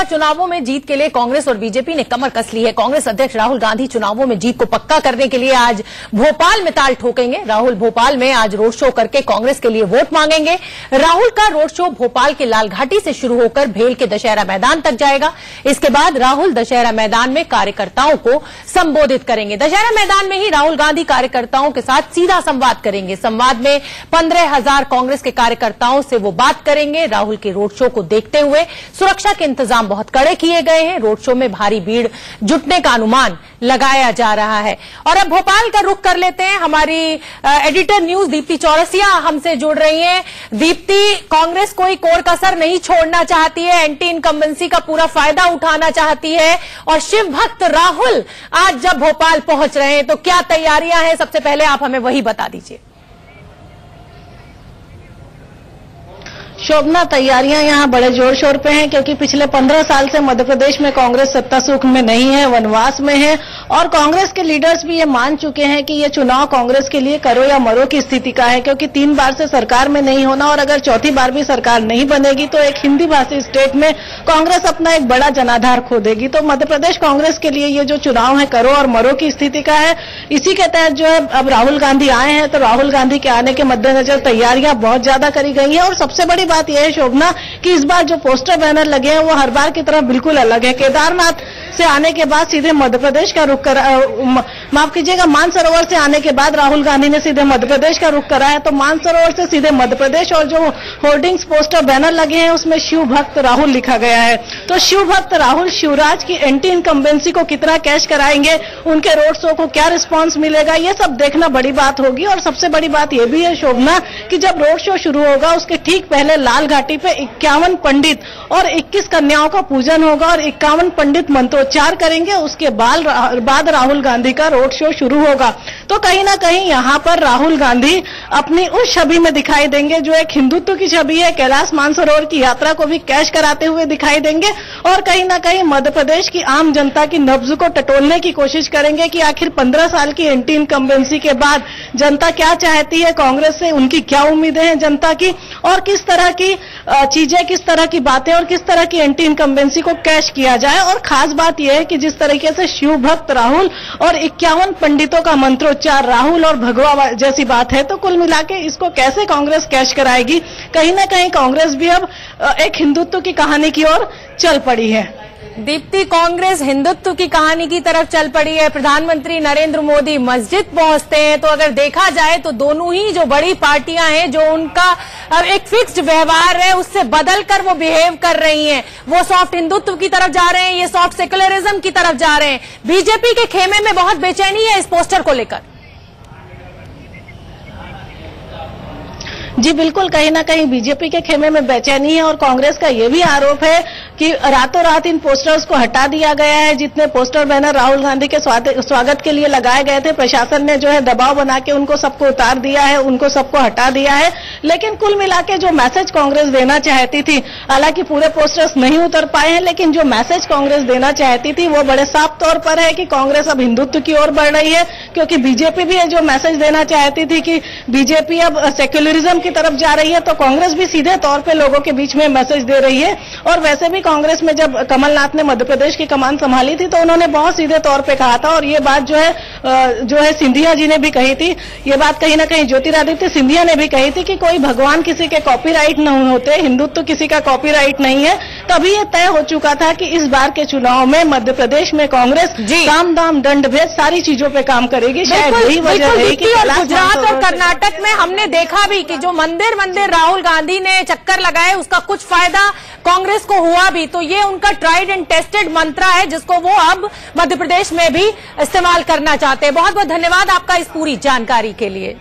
चुनावों में जीत के लिए कांग्रेस और बीजेपी ने कमर कस ली है। कांग्रेस अध्यक्ष राहुल गांधी चुनावों में जीत को पक्का करने के लिए आज भोपाल में ताल ठोकेंगे। राहुल भोपाल में आज रोड शो करके कांग्रेस के लिए वोट मांगेंगे। राहुल का रोड शो भोपाल के लाल घाटी से शुरू होकर भेल के दशहरा मैदान तक जाएगा। इसके बाद राहुल दशहरा मैदान में कार्यकर्ताओं को संबोधित करेंगे। दशहरा मैदान में ही राहुल गांधी कार्यकर्ताओं के साथ सीधा संवाद करेंगे। संवाद में 15,000 कांग्रेस के कार्यकर्ताओं से वो बात करेंगे। राहुल के रोड शो को देखते हुए सुरक्षा के इंतजाम बहुत कड़े किए गए हैं। रोड शो में भारी भीड़ जुटने का अनुमान लगाया जा रहा है। और अब भोपाल का रुख कर लेते हैं। हमारी एडिटर न्यूज दीप्ति चौरसिया हमसे जुड़ रही हैं। दीप्ति, कांग्रेस कोई कोर कसर नहीं छोड़ना चाहती है, एंटी इनकम्बेंसी का पूरा फायदा उठाना चाहती है और शिव भक्त राहुल आज जब भोपाल पहुंच रहे हैं तो क्या तैयारियां हैं, सबसे पहले आप हमें वही बता दीजिए। शोभना, तैयारियां यहां बड़े जोर शोर पे हैं क्योंकि पिछले 15 साल से मध्य प्रदेश में कांग्रेस सत्ता सुख में नहीं है, वनवास में है। और कांग्रेस के लीडर्स भी ये मान चुके हैं कि ये चुनाव कांग्रेस के लिए करो या मरो की स्थिति का है, क्योंकि 3 बार से सरकार में नहीं होना और अगर चौथी बार भी सरकार नहीं बनेगी तो एक हिंदी भाषी स्टेट में कांग्रेस अपना एक बड़ा जनाधार खो देगी। तो मध्य प्रदेश कांग्रेस के लिए ये जो चुनाव है करो और मरो की स्थिति का है। इसी के तहत जो है अब राहुल गांधी आए हैं, तो राहुल गांधी के आने के मद्देनजर तैयारियां बहुत ज्यादा करी गई है। और सबसे बड़ी बात यह है शोभना कि इस बार जो पोस्टर बैनर लगे हैं वो हर बार की तरह बिल्कुल अलग है। केदारनाथ से आने के बाद सीधे मध्य प्रदेश का रुख कर माफ कीजिएगा, मानसरोवर से आने के बाद राहुल गांधी ने सीधे मध्य प्रदेश का रुख करा है। तो मानसरोवर से सीधे मध्य प्रदेश और जो होर्डिंग्स पोस्टर बैनर लगे हैं उसमें शिव भक्त राहुल लिखा गया है। तो शिव भक्त राहुल शिवराज की एंटी इनकम्बेंसी को कितना कैश कराएंगे, उनके रोड शो को क्या रिस्पांस मिलेगा, ये सब देखना बड़ी बात होगी। और सबसे बड़ी बात यह भी है शोभना कि जब रोड शो शुरू होगा उसके ठीक पहले लाल घाटी पे 51 पंडित और 21 कन्याओं का पूजन होगा और 51 पंडित मंत्रोच्चार करेंगे। उसके बाद राहुल गांधी का रोड शो शुरू होगा। तो कहीं ना कहीं यहाँ पर राहुल गांधी अपनी उस छवि में दिखाई देंगे जो एक हिंदुत्व की छवि है। कैलाश मानसरोवर की यात्रा को भी कैश कराते हुए दिखाई देंगे और कहीं ना कहीं मध्य प्रदेश की आम जनता की नब्ज को टटोलने की कोशिश करेंगे कि आखिर 15 साल की एंटी इनकम्बेंसी के बाद जनता क्या चाहती है कांग्रेस से, उनकी क्या उम्मीदें हैं जनता की और किस तरह की चीजें, किस तरह की बातें और किस तरह की एंटी इनकम्बेंसी को कैश किया जाए। और खास बात यह है कि जिस तरीके से शिव भक्त राहुल और 51 पंडितों का मंत्रोच्चार राहुल और भगवा जैसी बात है, तो कुल मिला के इसको कैसे कांग्रेस कैश कराएगी। कहीं ना कहीं कांग्रेस भी अब एक हिंदुत्व की कहानी की ओर चल पड़ी है। दीप्ति, कांग्रेस हिंदुत्व की कहानी की तरफ चल पड़ी है। प्रधानमंत्री नरेंद्र मोदी मस्जिद पहुंचते हैं तो अगर देखा जाए तो दोनों ही जो बड़ी पार्टियां हैं जो उनका एक फिक्स्ड व्यवहार है उससे बदलकर वो बिहेव कर रही हैं। वो सॉफ्ट हिंदुत्व की तरफ जा रहे हैं, ये सॉफ्ट सेक्युलरिज्म की तरफ जा रहे हैं। बीजेपी के खेमे में बहुत बेचैनी है इस पोस्टर को लेकर। जी बिल्कुल, कहीं ना कहीं बीजेपी के खेमे में बेचैनी है और कांग्रेस का ये भी आरोप है कि रातों रात इन पोस्टर्स को हटा दिया गया है। जितने पोस्टर बैनर राहुल गांधी के स्वागत के लिए लगाए गए थे, प्रशासन ने जो है दबाव बना के उनको सबको उतार दिया है, उनको सबको हटा दिया है। लेकिन कुल मिला के जो मैसेज कांग्रेस देना चाहती थी, हालांकि पूरे पोस्टर्स नहीं उतर पाए हैं, लेकिन जो मैसेज कांग्रेस देना चाहती थी वो बड़े साफ तौर पर है कि कांग्रेस अब हिंदुत्व की ओर बढ़ रही है। क्योंकि बीजेपी भी जो मैसेज देना चाहती थी कि बीजेपी अब सेक्युलरिज्म की तरफ जा रही है, तो कांग्रेस भी सीधे तौर पे लोगों के बीच में मैसेज दे रही है। और वैसे भी कांग्रेस में जब कमलनाथ ने मध्य प्रदेश की कमान संभाली थी तो उन्होंने बहुत सीधे तौर पे कहा था और ये बात जो है सिंधिया जी ने भी कही थी, ये बात कहीं ना कहीं ज्योतिरादित्य सिंधिया ने भी कही थी कि कोई भगवान किसी के कॉपीराइट नहीं होते, हिंदुत्व किसी का कॉपीराइट नहीं है। तभी ये तय हो चुका था कि इस बार के चुनाव में मध्य प्रदेश में कांग्रेस काम दाम दंड भेद सारी चीजों पे काम करेगी। शायद यही वजह है कि गुजरात और कर्नाटक में हमने देखा भी कि जो मंदिर राहुल गांधी ने चक्कर लगाए उसका कुछ फायदा कांग्रेस को हुआ भी। तो ये उनका ट्राइड एंड टेस्टेड मंत्र है जिसको वो अब मध्य प्रदेश में भी इस्तेमाल करना चाहते हैं। बहुत बहुत धन्यवाद आपका इस पूरी जानकारी के लिए।